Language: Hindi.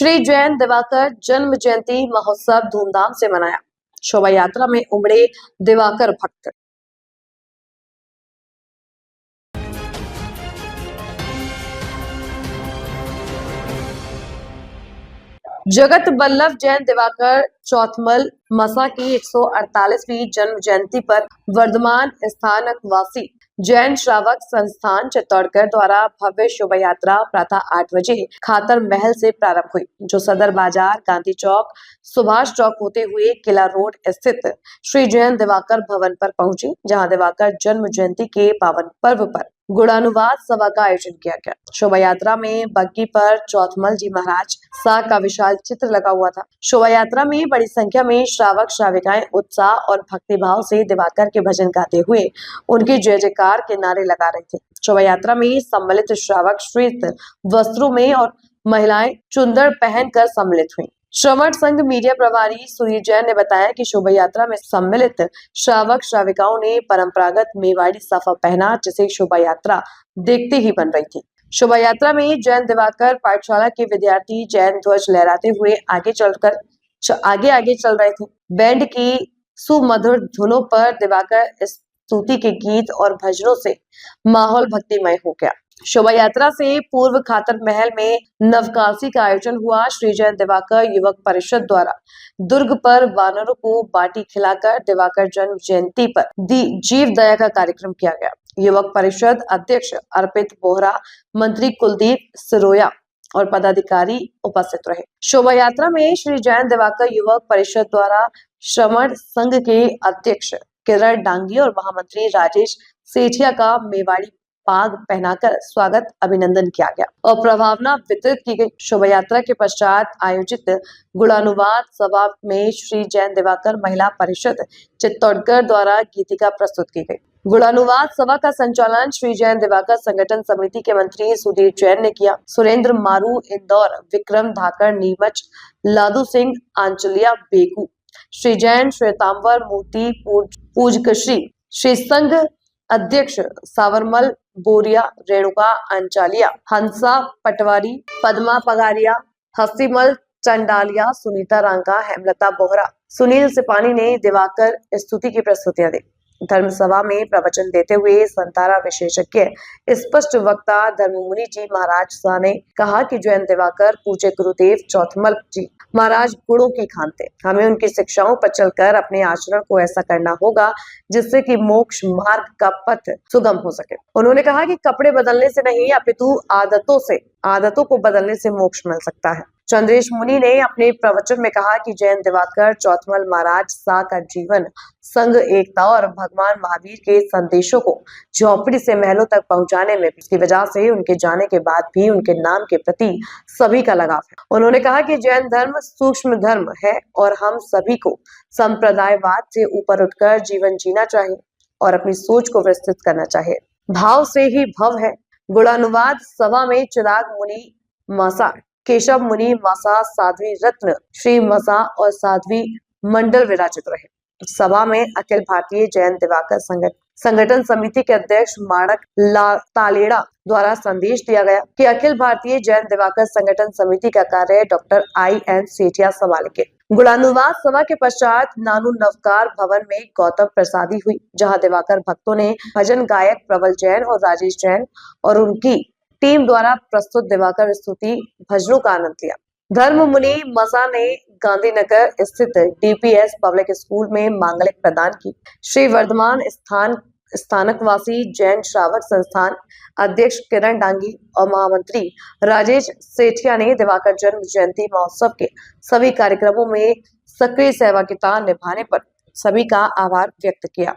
श्री जैन दिवाकर जन्म जयंती महोत्सव धूमधाम से मनाया। शोभा यात्रा में उमड़े दिवाकर भक्त। जगत वल्लभ जैन दिवाकर चौथमल मसा की 148वीं जन्म जयंती पर वर्धमान स्थानकवासी जैन श्रावक संस्थान चित्तौड़गढ़ द्वारा भव्य शोभा यात्रा प्रातः 8 बजे खातर महल से प्रारंभ हुई, जो सदर बाजार, गांधी चौक, सुभाष चौक होते हुए किला रोड स्थित श्री जैन दिवाकर भवन पर पहुंची, जहां दिवाकर जन्म जयंती के पावन पर्व पर गुणानुवाद सभा का आयोजन किया गया। शोभा यात्रा में बग्गी पर चौथमल जी महाराज शाह का विशाल चित्र लगा हुआ था। शोभा यात्रा में बड़ी संख्या में श्रावक श्राविकाएं उत्साह और भक्तिभाव से दिवाकर के भजन गाते हुए उनके जय जयकार के नारे लगा रहे थे। शोभा यात्रा में सम्मिलित श्रावक श्वेत वस्त्रों में और महिलाएं चुंदड़ पहनकर सम्मिलित हुई। श्रमण संघ मीडिया प्रभारी सुनील जैन ने बताया कि शोभा यात्रा में सम्मिलित श्रावक श्राविकाओं ने परंपरागत मेवाड़ी साफा पहना, जिसे शोभा यात्रा देखते ही बन रही थी। शोभा यात्रा में जैन दिवाकर पाठशाला के विद्यार्थी जैन ध्वज लहराते हुए आगे चल रहे थे। बैंड की सुमधुर धुनों पर दिवाकर स्तुति के गीत और भजनों से माहौल भक्तिमय हो गया। शोभा यात्रा से पूर्व खातर महल में नवकासी का आयोजन हुआ। श्री जैन दिवाकर युवक परिषद द्वारा दुर्ग पर वानरों को बाटी खिलाकर दिवाकर जन्म जयंती पर जीव दया का कार्यक्रम किया गया। युवक परिषद अध्यक्ष अर्पित बोहरा, मंत्री कुलदीप सिरोया और पदाधिकारी उपस्थित रहे। शोभा यात्रा में श्री जैन दिवाकर युवक परिषद द्वारा श्रमण संघ के अध्यक्ष किरण डांगी और महामंत्री राजेश सेठिया का मेवाड़ी पाग पहनाकर स्वागत अभिनंदन किया गया और प्रभावना वितरित की गई। शोभा यात्रा के पश्चात आयोजित गुणानुवाद सभा में श्री जैन दिवाकर महिला परिषद चित्तौड़गढ़ द्वारा गीतिका प्रस्तुत की गई। गुणानुवाद सभा का संचालन श्री जैन दिवाकर संगठन समिति के मंत्री सुधीर जैन ने किया। सुरेंद्र मारू इंदौर, विक्रम धाकर नीमच, लादू सिंह आंचलिया बेगू, श्री जैन श्वेतांबर मूर्ति पूजकश्री, श्री संघ अध्यक्ष सावरमल बोरिया, रेणुका अंचालिया, हंसा पटवारी, पद्मा पगारिया, हसीमल चंडालिया, सुनीता रांका, हेमलता बोहरा, सुनील सिपानी ने दिवाकर स्तुति की प्रस्तुतियां दी। धर्म सभा में प्रवचन देते हुए संतारा विशेषज्ञ स्पष्ट वक्ता धर्ममुनि जी महाराज शाह ने कहा कि जैन दिवाकर पूज्य गुरुदेव चौथमल जी महाराज गुणों की खान थे। हमें उनकी शिक्षाओं पर चलकर अपने आचरण को ऐसा करना होगा जिससे कि मोक्ष मार्ग का पथ सुगम हो सके। उन्होंने कहा कि कपड़े बदलने से नहीं, अपितु आदतों को बदलने से मोक्ष मिल सकता है। चंद्रेश मुनि ने अपने प्रवचन में कहा कि जैन दिवाकर चौथमल महाराज शाह का जीवन संघ एकता और भगवान महावीर के संदेशों को झोपड़ी से महलों तक पहुंचाने में, इसकी वजह से उनके जाने के बाद भी उनके नाम के प्रति सभी का लगाव है। उन्होंने कहा कि जैन धर्म सूक्ष्म धर्म है और हम सभी को संप्रदायवाद से ऊपर उठकर जीवन जीना चाहिए और अपनी सोच को विस्तृत करना चाहिए। भाव से ही भव है। गुणानुवाद सभा में चिराग मुनि मसा, केशव मुनि मसा, साध्वी रत्न श्री मसा और साध्वी मंडल विराजित रहे। सभा में अखिल भारतीय जैन दिवाकर संगठन समिति के अध्यक्ष माणक तालेड़ा द्वारा संदेश दिया गया कि अखिल भारतीय जैन दिवाकर संगठन समिति का कार्य डॉक्टर I.N. सेठिया संभालेंगे। गुणानुवाद सभा के पश्चात नानू नवकार भवन में गौतम प्रसादी हुई, जहां दिवाकर भक्तों ने भजन गायक प्रबल जैन और राजेश जैन और उनकी टीम द्वारा प्रस्तुत दिवाकर स्तुति भजनों का आनंद लिया। धर्म मुनि मसा ने गांधीनगर स्थित DPS पब्लिक स्कूल में मांगलिक प्रदान की। श्री वर्धमान स्थानकवासी जैन श्रावक संस्थान अध्यक्ष किरण डांगी और महामंत्री राजेश सेठिया ने दिवाकर जन्म जयंती महोत्सव के सभी कार्यक्रमों में सक्रिय सहभागिता निभाने पर सभी का आभार व्यक्त किया।